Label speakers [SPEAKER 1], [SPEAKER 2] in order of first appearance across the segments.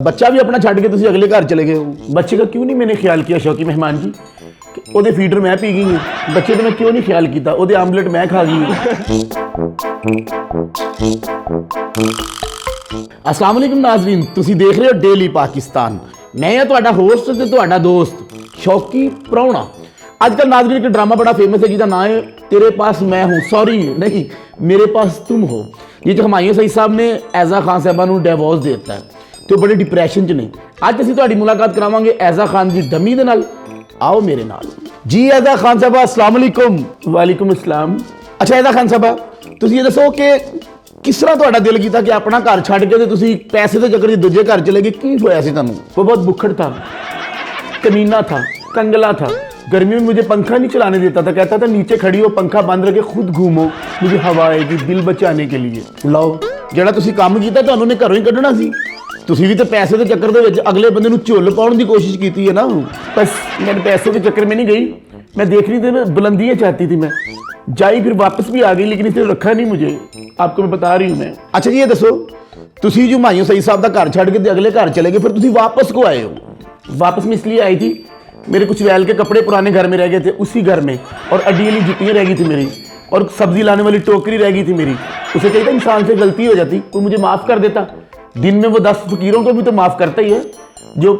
[SPEAKER 1] बच्चा भी अपना छड़ के तुम अगले घर चले गए हो। बच्चे का क्यों नहीं मैंने ख्याल किया शौकी मेहमान जी, ਉਹਦੇ फीडर मैं पी गई हूँ। बच्चे का मैं क्यों नहीं ख्याल किया, ਉਹਦੇ आमलेट मैं खा गई हूँ। अस्सलाम वालेकुम नाज़रीन, तुसी देख रहे हो डेली पाकिस्तान। मैं ਹਾਂ ਤੁਹਾਡਾ ਹੋਸਟ ਤੇ ਤੁਹਾਡਾ ਦੋਸਤ शौकी ਪ੍ਰਾਹੁਣਾ। आजकल नाज़रीन एक ड्रामा बड़ा फेमस है जिसका नाम है तेरे पास मैं हूँ, सॉरी नहीं मेरे पास तुम हो। ये जो हुमायूं सईद साहब ने ऐज़ा खान साहबा ਨੂੰ डिवोर्स दे ਦਿੱਤਾ तो बड़े डिप्रैशन च ने। अज असीं तुहाडी मुलाकात करावांगे ऐज़ा खान की डमी दे नाल। आओ मेरे नाल जी। ऐज़ा खान साहबा अस्सलाम वालेकुम। वालेकुम अस्सलाम। अच्छा ऐज़ा खान साहबा तुसीं ये दसो कि किस तरह तुहाडा दिल कीता कि अपना घर छड्ड के ते तुसीं पैसे के चक्कर च दूजे घर चले गए, की होया सी तुहानूं? वो बहुत बुखड़ था, कमीना था, कंगला था। गर्मी में मुझे पंखा नहीं चलाने देता था, कहता था नीचे खड़ी हो पंखा बंद रखे खुद घूमो, मुझे हवा आएगी दिल बचाने के लिए। लो ਜਿਹੜਾ ਤੁਸੀਂ ਕੰਮ ਕੀਤਾ ਤੁਹਾਨੂੰ ਨੇ ਘਰੋਂ ਹੀ ਕੱਢਣਾ ਸੀ। ਤੁਸੀਂ ਵੀ ਤਾਂ पैसे के चक्कर ਦੇ ਵਿੱਚ अगले बंदे ਨੂੰ ਝੁੱਲ ਪਾਉਣ ਦੀ कोशिश की है ना। बस मैंने पैसों के चक्कर में नहीं गई, मैं देख रही थी, मैं बुलंदियाँ चाहती थी, मैं जाई फिर वापस भी आ गई, लेकिन इसने रखा नहीं मुझे। आपको मैं बता रही हूँ मैं। अच्छा जी ये दसो तुसी जो हुमायूं सईद साहब का घर छड्ड के अगले घर चले गए, फिर तुसी वापस को आए हो? वापस मैं इसलिए आई थी, मेरे कुछ वैल के कपड़े पुराने घर में रह गए थे, उसी घर में, और अड्डी वाली जुतियाँ रह गई थी मेरी, और सब्जी लाने वाली टोकरी रह गई थी मेरी। उसे चाहिए था इंसान से गलती हो जाती तो मुझे माफ़ कर देता। दिन में वो 10 फकीरों को भी तो माफ़ करता ही है, जो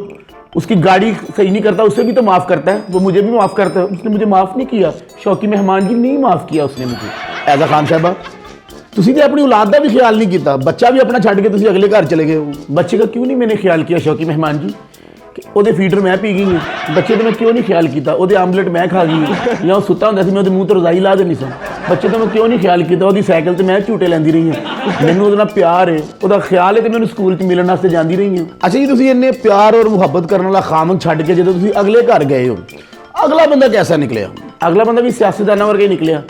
[SPEAKER 1] उसकी गाड़ी सही नहीं करता उसे भी तो माफ़ करता है, वो मुझे भी माफ़ करता है। उसने मुझे माफ़ नहीं किया, शौकी मेहमान जी नहीं माफ़ किया उसने मुझे। ऐज़ा खान साहबा तुसी तो अपनी औलाद का भी ख्याल नहीं किया, बच्चा भी अपना छड्ड के तुसी अगले घर चले गए हो। बच्चे का क्यों नहीं मैंने ख्याल किया शौकी मेहमान जी, ਉਹਦੇ फीडर मैं पी गई हूँ। बच्चे तो मैं क्यों नहीं ख्याल किया, ਉਹਦੇ आमलेट मैं खा गई हूँ। ਜਾਂ ਸੁੱਤਾ ਹੁੰਦਾ ਸੀ ਮੈਂ ਉਹਦੇ ਮੂੰਹ ਤੋਂ ਰਜ਼ਾਈ ਲਾ ਦੇਣੀ ਸਾਂ। ਬੱਚੇ ਤੋਂ ਮੈਂ ਕਿਉਂ ਨਹੀਂ ਖਿਆਲ ਕੀਤਾ, ਉਹਦੀ ਸਾਈਕਲ ਤੇ ਮੈਂ ਝੂਟੇ ਲੈਂਦੀ ਰਹੀ ਹਾਂ। ਮੈਨੂੰ ਉਹਦੇ ਨਾਲ ਪਿਆਰ ਹੈ, ਉਹਦਾ ਖਿਆਲ ਹੈ ਤੇ ਮੈਨੂੰ ਸਕੂਲ 'ਚ ਮਿਲਣ ਵਾਸਤੇ ਜਾਂਦੀ ਰਹੀ ਹਾਂ। ਅੱਛਾ ਜੀ ਤੁਸੀਂ ਇੰਨੇ ਪਿਆਰ ਔਰ ਮੁਹੱਬਤ ਕਰਨ ਵਾਲਾ ਖਾਮਦ ਛੱਡ ਕੇ ਜਦੋਂ ਤੁਸੀਂ ਅਗਲੇ ਘਰ ਗਏ ਹੋ, ਅਗਲਾ ਬੰਦਾ कैसा ਨਿਕਲਿਆ? ਅਗਲਾ ਬੰਦਾ ਵੀ ਸਿਆਸਤਦਾਨਾਂ ਵਰਗਾ ਹੀ ਨਿਕਲਿਆ,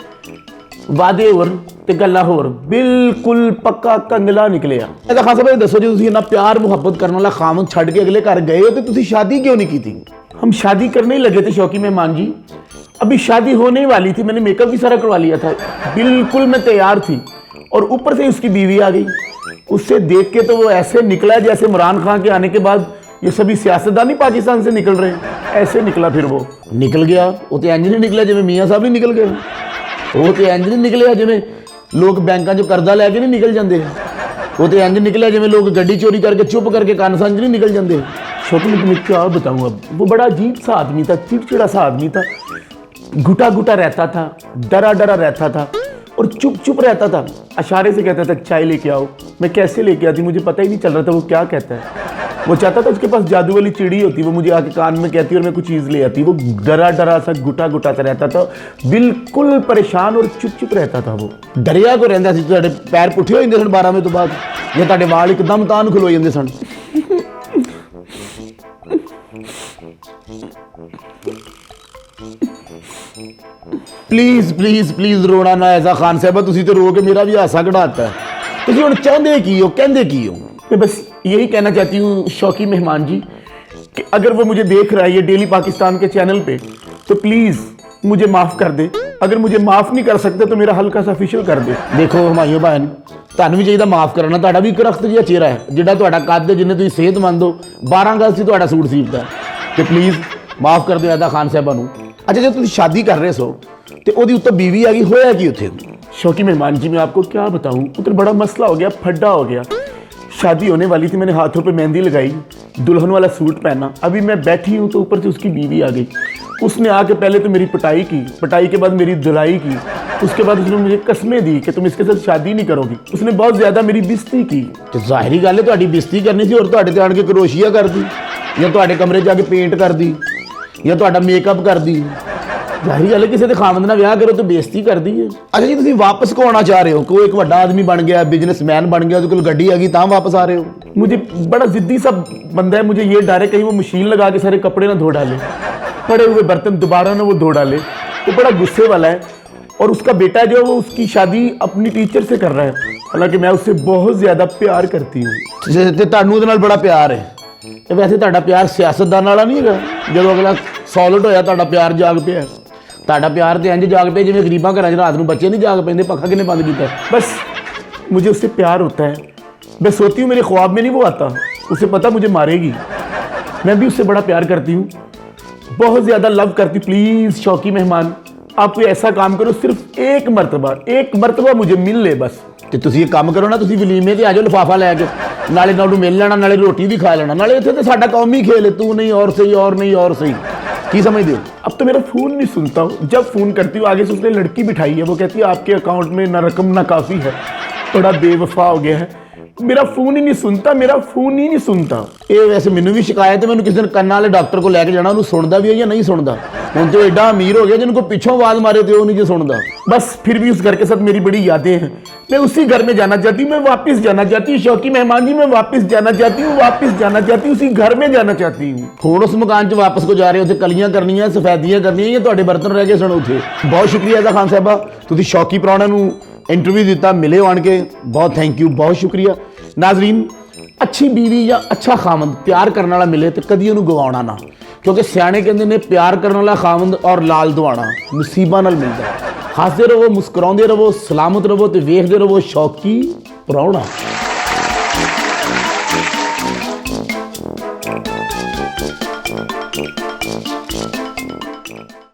[SPEAKER 1] ਵਾਦੇ ਹੋਰ ਤੇ ਗੱਲਾਂ ਹੋਰ, बिल्कुल पक्का कंगला निकलिया। ऐसा खान साहब दसो जो इन्ना प्यार मुहब्बत करने वाला खामद छड्ड के अगले घर गए हो तो तुसी शादी क्यों नहीं की थी? हम शादी करने ही लगे थे शौकी मेहमान जी, अभी शादी होने ही वाली थी, मैंने मेकअप भी सारा करवा लिया था, बिल्कुल मैं तैयार थी, और ऊपर से उसकी बीवी आ गई। उससे देख के तो वो ऐसे निकला जैसे इमरान खान के आने के बाद ये सभी सियासतदान ही पाकिस्तान से निकल रहे हैं, ऐसे निकला। फिर वो निकल गया, वो तो इंज नहीं निकला जिवें मियाँ साहब नहीं निकल गए, वो तो इंज नहीं निकलिया जिवें लोग बैंकों चो कर्जा लैके नहीं निकल जाते, वो तो इंज निकलिया जिवें लोग गड्डी चोरी करके चुप करके कान संज नहीं निकल जाते। शौकी मैं तुम्हें क्या बताऊँ, अब वो बड़ा अजीब सा आदमी था, चिड़चिड़ा सा आदमी था, घुटा घुटा रहता था, डरा डरा रहता था, और चुप चुप रहता था। इशारे से कहता था चाय लेके आओ, मैं कैसे लेके आती मुझे पता ही नहीं चल रहा था वो क्या कहता है। वो चाहता था उसके पास जादू वाली चिड़ी होती, वो मुझे आके कान में कहती और मैं कुछ चीज़ ले आती। वो डरा डरा सा घुटा घुटा सा रहता था, बिल्कुल परेशान और चुप चुप रहता था। वो डरिया को रहिंदा सी, तुहाडे पैर पुठे हो जांदे सन 12 वजे तो बाद, या तुहाडे वाल एकदम तान खलो जांदे सन। प्लीज़ प्लीज़ प्लीज़ रोना ना ऐज़ा खान साहबा, तुसी तो रो के मेरा भी हासा कढ़ाता है। तुसी हुण चाहते की हो, कहंदे की हो? मैं बस यही कहना चाहती हूँ शौकी मेहमान जी कि अगर वो मुझे देख रहा है ये डेली पाकिस्तान के चैनल पे, तो प्लीज़ मुझे माफ़ कर दे। अगर मुझे माफ़ नहीं कर सकते तो मेरा हल्का सा ऑफिशियल कर दे। देखो हुमायूं बहन ਤੁਹਾਨੂੰ ਵੀ ਚਾਹੀਦਾ ਮਾफ़ ਕਰਨਾ, ਤੁਹਾਡਾ ਵੀ ਇੱਕ ਰਖਤ ਜਿਹਾ ਚਿਹਰਾ ਹੈ, ਜਿਹੜਾ ਤੁਹਾਡਾ ਕੱਦ ਜਿੰਨੇ ਤੁਸੀਂ ਸਿਹਤਮੰਦ ਹੋ, 12 ਗਜ਼ ਸੀ ਤੁਹਾਡਾ ਸੂਟ ਸੀਤਾ, ਤੇ ਪਲੀਜ਼ ਮਾफ़ ਕਰ ਦਿਓ ऐज़ा खान साहबा ਨੂੰ। अच्छा जब तुम शादी कर रहे सो तो ਉਹਦੀ ਉੱਤੋਂ बीवी आ गई, होया कि उत्थे? शौकी मेहमान जी मैं आपको क्या बताऊँ, उधर बड़ा मसला हो गया, फड्डा हो गया। शादी होने वाली थी, मैंने हाथों पे मेहंदी लगाई, दुल्हन वाला सूट पहना, अभी मैं बैठी हूँ तो ऊपर से उसकी बीवी आ गई। उसने आके पहले तो मेरी पिटाई की, पिटाई के बाद मेरी धुलाई की, उसके बाद उसने मुझे कस्में दी कि तुम इसके साथ शादी नहीं करोगी। उसने बहुत ज़्यादा मेरी बेइज्जती की। तो ज़ाहिरी गल है तुहाडी बेइज्जती करनी सी, और तुहाडे ते आण के करोशिया कर दी, या तुहाडे कमरे जाके पेंट कर दी, या तुहाडा मेकअप कर दी। ਜ਼ਾਹਿਰ ਗੱਲ ਹੈ ਕਿਸੇ ਦੇ ਖਾਮਦ ਨਾਲ ਵਿਆਹ ਕਰੋ तो बेइज्जती करदी है। अच्छा जी ਤੁਸੀਂ वापस को आना चाह रहे हो, कोई एक बड़ा आदमी बन गया, बिजनेसमैन बन गया, उसके कोल गड्डी आ गई तां वापस आ रहे हो? मुझे बड़ा ज़िद्दी सा बंदा है, मुझे ये डर है कहीं वो मशीन लगा के सारे कपड़े ना धो डाले, पड़े हुए बर्तन दोबारा ना वो धो डाले। वो बड़ा गुस्से वाला है, और उसका बेटा जो है वो उसकी शादी अपनी टीचर से कर रहा है, हालांकि मैं उससे बहुत ज़्यादा प्यार करती हूँ। ਤੁਹਾਨੂੰ ਉਹਦੇ ਨਾਲ ਬੜਾ ਪਿਆਰ ਹੈ, ਤੇ ਵੈਸੇ ਤੁਹਾਡਾ ਪਿਆਰ ਸਿਆਸਤਦਾਨ ਵਾਲਾ ਨਹੀਂ ਹੈਗਾ, ਜਦੋਂ ਅਗਲਾ ਸੌਲਿਡ ਹੋਇਆ ਤੁਹਾਡਾ ਪਿਆਰ ਜਾਗ ਪਿਆ। ਤੁਹਾਡਾ ਪਿਆਰ ਤੇ ਇੰਜ ਜਾਗ ਪਿਆ ਜਿਵੇਂ ਗਰੀਬਾਂ ਘਰਾਂ 'ਚ ਰਾਤ ਨੂੰ ਬੱਚੇ नहीं जाग ਪੈਂਦੇ, पखा किने बंद किया। बस मुझे उससे प्यार होता है, मैं सोती हूँ मेरे ख्वाब में नहीं वो आता, उसे पता मुझे मारेगी। मैं भी उससे बड़ा प्यार करती हूँ, बहुत ज़्यादा लव करती। प्लीज़ शौकी मेहमान, आप कोई ऐसा काम करो, सिर्फ एक मरतबा मुझे मिल ले बस। ਤੇ ਤੁਸੀਂ ਇਹ ਕੰਮ ਕਰੋ ਨਾ, ਤੁਸੀਂ ਵਲੀਮੇ ਤੇ ਆ ਜਾਓ ਲਿਫਾਫਾ ਲੈ ਕੇ, ਨਾਲੇ ਨਾਲ ਨੂੰ ਮਿਲ ਲੈਣਾ, ਨਾਲੇ ਰੋਟੀ ਵੀ ਖਾ ਲੈਣਾ, ਨਾਲੇ ਇੱਥੇ ਤੇ ਸਾਡਾ ਕੰਮ ਹੀ ਖੇਲ, ਤੂੰ नहीं और सही और नहीं और सही। की समझते हो? अब तो मेरा फ़ोन नहीं सुनता हूँ, जब फ़ोन करती हूँ आगे से उसने लड़की बिठाई है, वो कहती है आपके अकाउंट में ना रकम ना काफ़ी है, बड़ा बेवफा हो गया है। मेरा फ़ोन ही नहीं सुनता, मेरा फ़ोन ही नहीं सुनता। ये वैसे मैनू भी शिकायत है, मैंने किसी दिन कन्ना वाले डॉक्टर को लैके जाना, उन्होंने सुनता भी है या नहीं सुनता। ਹੁਣ तो एडा अमीर हो गया जिनको पिछों आवाज़ मारे तो वो नहीं जो सुनता। बस फिर भी उस घर के साथ मेरी बड़ी यादें हैं, मैं उसी घर में जाना चाहती हूँ, मैं वापस जाना चाहती हूँ शौकी मेहमान जी, मैं वापस जाना चाहती हूँ, वापस जाना चाहती हूँ, उसी घर में जाना चाहती हूँ। ਹੁਣ उस मकान 'ਚ वापस को जा रहे हो, ਉੱਥੇ ਕਲੀਆਂ ਕਰਨੀਆਂ, ਸਫੈਦੀਆਂ ਕਰਨੀਆਂ, ਜਾਂ ਤੁਹਾਡੇ ਬਰਤਨ ਰਹਿ ਗਏ ਸਨ ਉੱਥੇ। ਬਹੁਤ ਸ਼ੁਕਰੀਆ ਦਾ ਖਾਨ ਸਾਹਿਬਾ, ਤੁਸੀਂ ਸ਼ੌਕੀ ਪ੍ਰਾਹੁਣਾ ਨੂੰ ਇੰਟਰਵਿਊ ਦਿੱਤਾ, ਮਿਲੇ ਆਣ ਕੇ, ਬਹੁਤ ਥੈਂਕ ਯੂ, ਬਹੁਤ ਸ਼ੁਕਰੀਆ। ਨਾਜ਼ਰੀਨ, ਅੱਛੀ ਬੀਵੀ ਜਾਂ ਅੱਛਾ ਖਾਮੰਦ ਪਿਆਰ ਕਰਨ ਵਾਲਾ ਮਿਲੇ ਤੇ ਕਦੀ ਉਹਨੂੰ ਗਵਾਉਣਾ ਨਾ, ਕਿਉਂਕਿ ਸਿਆਣੇ ਕਹਿੰਦੇ ਨੇ ਪਿਆਰ ਕਰਨ ਵਾਲਾ ਖਾਮੰਦ ਔਰ ਲਾਲ ਦਵਾਣਾ ਨਸੀਬਾਂ ਨਾਲ ਮਿਲਦਾ। ਹੱਸਦੇ ਰਹੋ, ਮੁਸਕਰਾਉਂਦੇ ਰਹੋ, ਸਲਾਮਤ ਰਹੋ ਤੇ ਵੇਖਦੇ ਰਹੋ ਸ਼ੌਕੀ ਪ੍ਰਾਹੁਣਾ।